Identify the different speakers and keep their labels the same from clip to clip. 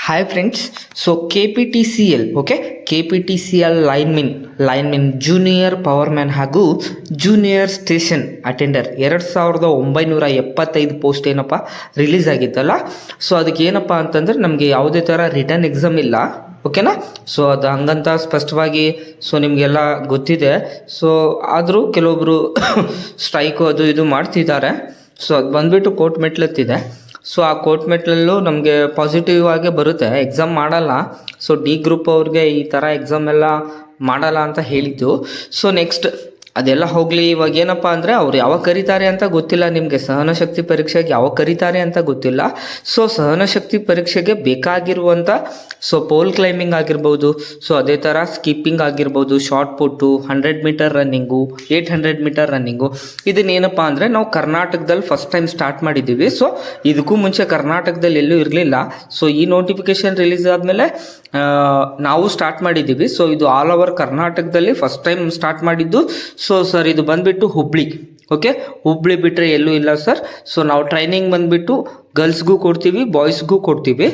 Speaker 1: Hi friends, so KPTCL KPTCL linemen junior powerman ಹಾಗೂ junior station attender 2975 post ಏನಪ್ಪ release ಆಗಿತ್ತಲ್ಲ. So ಅದಕ್ಕೆ ಏನಪ್ಪ ಅಂತಂದರೆ ನಮಗೆ ಯಾವುದೇ ಥರ ರಿಟರ್ನ್ ಎಕ್ಸಾಮ್ ಇಲ್ಲ, ಓಕೆನಾ. ಸೊ ಅದು ಹಂಗಂತ ಸ್ಪಷ್ಟವಾಗಿ ಸೊ ನಿಮಗೆಲ್ಲ ಗೊತ್ತಿದೆ. ಸೊ ಆದರೂ ಕೆಲವೊಬ್ಬರು ಸ್ಟ್ರೈಕು ಅದು ಇದು ಮಾಡ್ತಿದ್ದಾರೆ. ಸೊ ಅದು ಬಂದುಬಿಟ್ಟು ಕೋರ್ಟ್ ಮೆಟ್ಲತ್ತಿದೆ. ಸೊ ಆ ಕೋರ್ಟ್ ಮೆಟ್ಲಲ್ಲೂ ನಮಗೆ ಪಾಸಿಟಿವ್ ಆಗೇ ಬರುತ್ತೆ, ಎಕ್ಸಾಮ್ ಮಾಡಲ್ಲ. ಸೊ ಡಿ ಗ್ರೂಪ್ ಅವ್ರಿಗೆ ಈ ಥರ ಎಕ್ಸಾಮ್ ಎಲ್ಲ ಮಾಡಲ್ಲ ಅಂತ ಹೇಳಿದ್ದು. ಸೊ ನೆಕ್ಸ್ಟ್ ಅದೆಲ್ಲ ಹೋಗಲಿ. ಇವಾಗ ಏನಪ್ಪ ಅಂದರೆ ಅವ್ರು ಯಾವಾಗ ಕರೀತಾರೆ ಅಂತ ಗೊತ್ತಿಲ್ಲ, ನಿಮಗೆ ಸಹನಶಕ್ತಿ ಪರೀಕ್ಷೆಗೆ ಯಾವಾಗ ಕರೀತಾರೆ ಅಂತ ಗೊತ್ತಿಲ್ಲ. ಸೊ ಸಹನಶಕ್ತಿ ಪರೀಕ್ಷೆಗೆ ಬೇಕಾಗಿರುವಂಥ ಸೊ ಪೋಲ್ ಕ್ಲೈಂಬಿಂಗ್ ಆಗಿರ್ಬೋದು, ಸೊ ಅದೇ ಥರ ಸ್ಕಿಪ್ಪಿಂಗ್ ಆಗಿರ್ಬೋದು, ಶಾರ್ಟ್ ಪುಟ್ಟು, 100 ಮೀಟರ್ ರನ್ನಿಂಗು, 800 ಮೀಟರ್ ರನ್ನಿಂಗು. ಇದನ್ನೇನಪ್ಪ ಅಂದರೆ ನಾವು ಕರ್ನಾಟಕದಲ್ಲಿ ಫಸ್ಟ್ ಟೈಮ್ ಸ್ಟಾರ್ಟ್ ಮಾಡಿದ್ದೀವಿ. ಸೊ ಇದಕ್ಕೂ ಮುಂಚೆ ಕರ್ನಾಟಕದಲ್ಲಿ ಎಲ್ಲೂ ಇರಲಿಲ್ಲ. ಸೊ ಈ ನೋಟಿಫಿಕೇಶನ್ ರಿಲೀಸ್ ಆದಮೇಲೆ ನಾವು ಸ್ಟಾರ್ಟ್ ಮಾಡಿದ್ದೀವಿ. ಸೊ ಇದು ಆಲ್ ಓವರ್ ಕರ್ನಾಟಕದಲ್ಲಿ ಫಸ್ಟ್ ಟೈಮ್ ಸ್ಟಾರ್ಟ್ ಮಾಡಿದ್ದು. ಸೊ ಸರ್ ಇದು ಬಂದುಬಿಟ್ಟು ಹುಬ್ಳಿ, ಹುಬ್ಳಿ ಬಿಟ್ಟರೆ ಎಲ್ಲೂ ಇಲ್ಲ ಸರ್. ಸೊ ನಾವು ಟ್ರೈನಿಂಗ್ ಬಂದುಬಿಟ್ಟು ಗರ್ಲ್ಸ್ಗೂ ಕೊಡ್ತೀವಿ, ಬಾಯ್ಸ್ಗೂ ಕೊಡ್ತೀವಿ.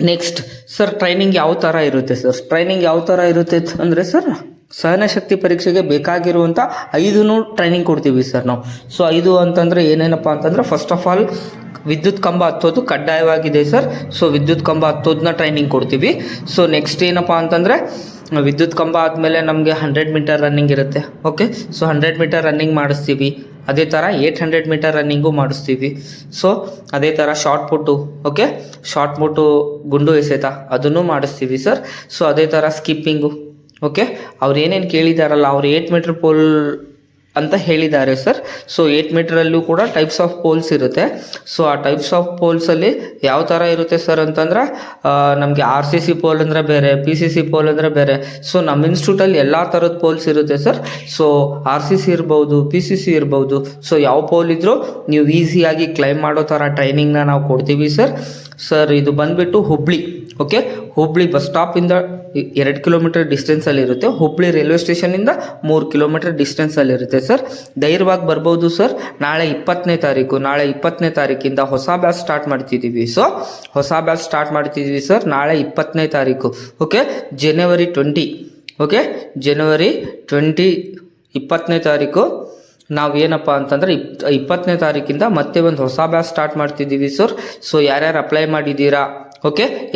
Speaker 1: ನೆಕ್ಸ್ಟ್ ಸರ್ ಟ್ರೈನಿಂಗ್ ಯಾವ ಥರ ಇರುತ್ತೆ ಸರ್? ಟ್ರೈನಿಂಗ್ ಯಾವ ಥರ ಇರುತ್ತೆ ಅಂದರೆ ಸರ್, ಸಹನಶಕ್ತಿ ಪರೀಕ್ಷೆಗೆ ಬೇಕಾಗಿರುವಂಥ 5 ಟ್ರೈನಿಂಗ್ ಕೊಡ್ತೀವಿ ಸರ್ ನಾವು. ಸೊ 5 ಅಂತಂದರೆ ಏನೇನಪ್ಪ ಅಂತಂದರೆ, ಫಸ್ಟ್ ಆಫ್ ಆಲ್ ವಿದ್ಯುತ್ ಕಂಬ ಹತ್ತೋದು ಕಡ್ಡಾಯವಾಗಿದೆ ಸರ್. ಸೊ ವಿದ್ಯುತ್ ಕಂಬ ಹತ್ತೋದನ್ನ ಟ್ರೈನಿಂಗ್ ಕೊಡ್ತೀವಿ. ಸೊ ನೆಕ್ಸ್ಟ್ ಏನಪ್ಪ ಅಂತಂದರೆ, ವಿದ್ಯುತ್ ಕಂಬ ಆದಮೇಲೆ ನಮಗೆ 100 ಮೀಟರ್ ರನ್ನಿಂಗ್ ಇರುತ್ತೆ. ಸೊ 100 ಮೀಟರ್ ರನ್ನಿಂಗ್ ಮಾಡಿಸ್ತೀವಿ. ಅದೇ ಥರ 800 ಮೀಟರ್ ರನ್ನಿಂಗು ಮಾಡಿಸ್ತೀವಿ. ಸೊ ಅದೇ ಥರ ಶಾರ್ಟ್ ಪುಟ್ಟು, ಶಾರ್ಟ್ ಪುಟ್ಟು ಗುಂಡು ಎಸೆತ ಅದನ್ನು ಮಾಡಿಸ್ತೀವಿ ಸರ್. ಸೊ ಅದೇ ಥರ ಸ್ಕಿಪ್ಪಿಂಗು, ಅವ್ರು ಏನೇನು ಕೇಳಿದಾರಲ್ಲ, ಅವ್ರು 8 ಮೀಟರ್ ಪೋಲ್ ಅಂತ ಹೇಳಿದ್ದಾರೆ ಸರ್. ಸೊ 8 ಮೀಟರಲ್ಲೂ ಕೂಡ ಟೈಪ್ಸ್ ಆಫ್ ಪೋಲ್ಸ್ ಇರುತ್ತೆ. ಸೊ ಆ ಟೈಪ್ಸ್ ಆಫ್ ಪೋಲ್ಸಲ್ಲಿ ಯಾವ ಥರ ಇರುತ್ತೆ ಸರ್ ಅಂತಂದ್ರೆ, ನಮಗೆ RCC ಪೋಲ್ ಅಂದರೆ ಬೇರೆ, PCC ಪೋಲ್ ಅಂದರೆ ಬೇರೆ. ಸೊ ನಮ್ಮ ಇನ್ಸ್ಟಿಟ್ಯೂಟಲ್ಲಿ ಎಲ್ಲ ಥರದ ಪೋಲ್ಸ್ ಇರುತ್ತೆ ಸರ್. ಸೊ RCC ಇರ್ಬೋದು, PCC ಇರ್ಬೋದು. ಸೊ ಯಾವ ಪೋಲ್ ಇದ್ದರೂ ನೀವು ಈಸಿಯಾಗಿ ಕ್ಲೈಮ್ ಮಾಡೋ ಥರ ಟ್ರೈನಿಂಗ್ನ ನಾವು ಕೊಡ್ತೀವಿ ಸರ್. ಇದು ಬಂದುಬಿಟ್ಟು ಹುಬ್ಳಿ, ಹುಬ್ಳಿ ಬಸ್ ಸ್ಟಾಪಿಂದ 2 ಕಿಲೋಮೀಟರ್ ಡಿಸ್ಟೆನ್ಸಲ್ಲಿ ಇರುತ್ತೆ. ಹುಬ್ಳಿ ರೈಲ್ವೆ ಸ್ಟೇಷನಿಂದ 3 ಕಿಲೋಮೀಟರ್ ಡಿಸ್ಟೆನ್ಸಲ್ಲಿ ಇರುತ್ತೆ ಸರ್. ಧೈರ್ಯವಾಗಿ ಬರ್ಬೋದು ಸರ್. ನಾಳೆ 20ನೇ ತಾರೀಕಿಂದ ಹೊಸ ಬ್ಯಾಚ್ ಸ್ಟಾರ್ಟ್ ಮಾಡ್ತಿದ್ದೀವಿ. ಸೊ ಹೊಸ ಬ್ಯಾಚ್ ಸ್ಟಾರ್ಟ್ ಮಾಡ್ತಿದ್ದೀವಿ ಸರ್ ನಾಳೆ 20ನೇ ತಾರೀಕು. ಜನವರಿ 20, ಜನವರಿ 20 20ನೇ ತಾರೀಕು ನಾವು ಏನಪ್ಪ ಅಂತಂದರೆ 20ನೇ ತಾರೀಕಿಂದ ಮತ್ತೆ ಒಂದು ಹೊಸ ಬ್ಯಾಚ್ ಸ್ಟಾರ್ಟ್ ಮಾಡ್ತಿದ್ದೀವಿ ಸರ್. ಸೊ ಯಾರ್ಯಾರು ಅಪ್ಲೈ ಮಾಡಿದ್ದೀರಾ,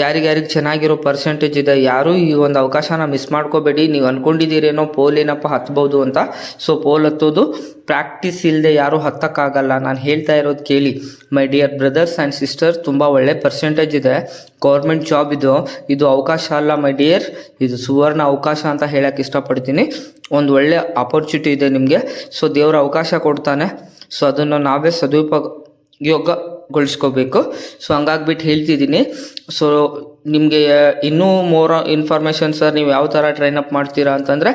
Speaker 1: ಯಾರಿಗ್ಯಾರಿಗೆ ಚೆನ್ನಾಗಿರೋ ಪರ್ಸೆಂಟೇಜ್ ಇದೆ, ಯಾರೂ ಈ ಒಂದು ಅವಕಾಶನ ಮಿಸ್ ಮಾಡ್ಕೋಬೇಡಿ. ನೀವು ಅಂದ್ಕೊಂಡಿದ್ದೀರೇನೋ ಪೋಲ್ ಏನಪ್ಪ ಹತ್ಬೋದು ಅಂತ. ಸೊ ಪೋಲ್ ಹತ್ತೋದು ಪ್ರಾಕ್ಟೀಸ್ ಇಲ್ಲದೆ ಯಾರೂ ಹತ್ತಕ್ಕಾಗಲ್ಲ. ನಾನು ಹೇಳ್ತಾ ಇರೋದು ಕೇಳಿ my dear brothers and sisters. ತುಂಬ ಒಳ್ಳೆ ಪರ್ಸೆಂಟೇಜ್ ಇದೆ, ಗೌರ್ಮೆಂಟ್ ಜಾಬ್ ಇದು ಅವಕಾಶ ಅಲ್ಲ ಮೈ ಡಿಯರ್, ಇದು ಸುವರ್ಣ ಅವಕಾಶ ಅಂತ ಹೇಳಕ್ಕೆ ಇಷ್ಟಪಡ್ತೀನಿ. ಒಂದು ಒಳ್ಳೆ ಆಪರ್ಚುನಿಟಿ ಇದೆ ನಿಮಗೆ. ಸೊ ದೇವರ ಅವಕಾಶ ಕೊಡ್ತಾನೆ. ಸೊ ಅದನ್ನು ನಾವೇ ಸದುಪಯೋಗಗೊಳಿಸ್ಕೋಬೇಕು. ಸೊ ಹಂಗಾಗ್ಬಿಟ್ಟು ಹೇಳ್ತಿದ್ದೀನಿ. ಸೊ ನಿಮಗೆ ಇನ್ನೂ ಮೋರ್ ಇನ್ಫಾರ್ಮೇಷನ್ ಸರ್, ನೀವು ಯಾವ ಥರ ಟ್ರೈನಪ್ ಮಾಡ್ತೀರಾ ಅಂತಂದರೆ,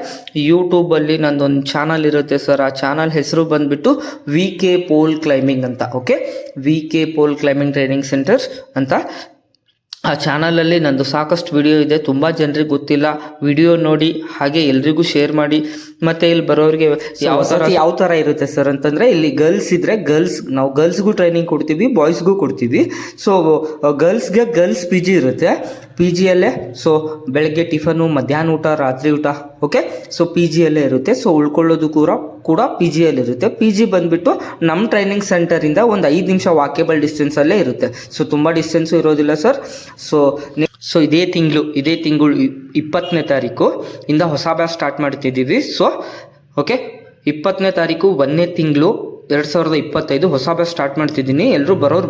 Speaker 1: ಯೂಟ್ಯೂಬಲ್ಲಿ ನಂದೊಂದು ಚಾನಲ್ ಇರುತ್ತೆ ಸರ್. ಆ ಚಾನಲ್ ಹೆಸರು ಬಂದುಬಿಟ್ಟು VK ಪೋಲ್ ಕ್ಲೈಂಬಿಂಗ್ ಅಂತ. VK pole climbing training centres ಅಂತ. ಆ ಚಾನಲಲ್ಲಿ ನಂದು ಸಾಕಷ್ಟು ವಿಡಿಯೋ ಇದೆ, ತುಂಬ ಜನರಿಗೆ ಗೊತ್ತಿಲ್ಲ. ವಿಡಿಯೋ ನೋಡಿ ಹಾಗೆ ಎಲ್ರಿಗೂ ಶೇರ್ ಮಾಡಿ. ಮತ್ತು ಇಲ್ಲಿ ಬರೋರಿಗೆ ಯಾವ ಥರ ಇರುತ್ತೆ ಸರ್ ಅಂತಂದರೆ, ಇಲ್ಲಿ ಗರ್ಲ್ಸ್ ಇದ್ದರೆ ನಾವು ಗರ್ಲ್ಸ್ಗೂ ಟ್ರೈನಿಂಗ್ ಕೊಡ್ತೀವಿ, ಬಾಯ್ಸ್ಗೂ ಕೊಡ್ತೀವಿ. ಸೊ ಗರ್ಲ್ಸ್ಗೆ ಗರ್ಲ್ಸ್ PG ಇರುತ್ತೆ. PGಯಲ್ಲೇ ಸೊ ಬೆಳಗ್ಗೆ ಟಿಫನು, ಮಧ್ಯಾಹ್ನ ಊಟ, ರಾತ್ರಿ ಊಟ ಸೊ PGಯಲ್ಲೇ ಇರುತ್ತೆ. ಸೊ ಉಳ್ಕೊಳ್ಳೋದು ಕೂಡ PGಯಲ್ಲಿರುತ್ತೆ. PG ಬಂದುಬಿಟ್ಟು ನಮ್ಮ ಟ್ರೈನಿಂಗ್ ಸೆಂಟರಿಂದ ಒಂದು 5 ನಿಮಿಷ ವಾಕೇಬಲ್ ಡಿಸ್ಟೆನ್ಸಲ್ಲೇ ಇರುತ್ತೆ. ಸೊ ತುಂಬ ಡಿಸ್ಟೆನ್ಸು ಇರೋದಿಲ್ಲ ಸರ್. ಸೊ ಇದೇ ತಿಂಗಳು 20ನೇ ತಾರೀಕು ಇಂದ ಹೊಸ ಬ್ಯಾಚ್ ಸ್ಟಾರ್ಟ್ ಮಾಡ್ತಿದ್ದೀವಿ. ಸೊ 20ನೇ ತಾರೀಕು 1ನೇ ತಿಂಗಳು 2025 ಹೊಸ ಬ್ಯಾಚ್ ಸ್ಟಾರ್ಟ್ ಮಾಡ್ತಿದ್ದೀನಿ. ಎಲ್ಲರೂ ಬರೋರು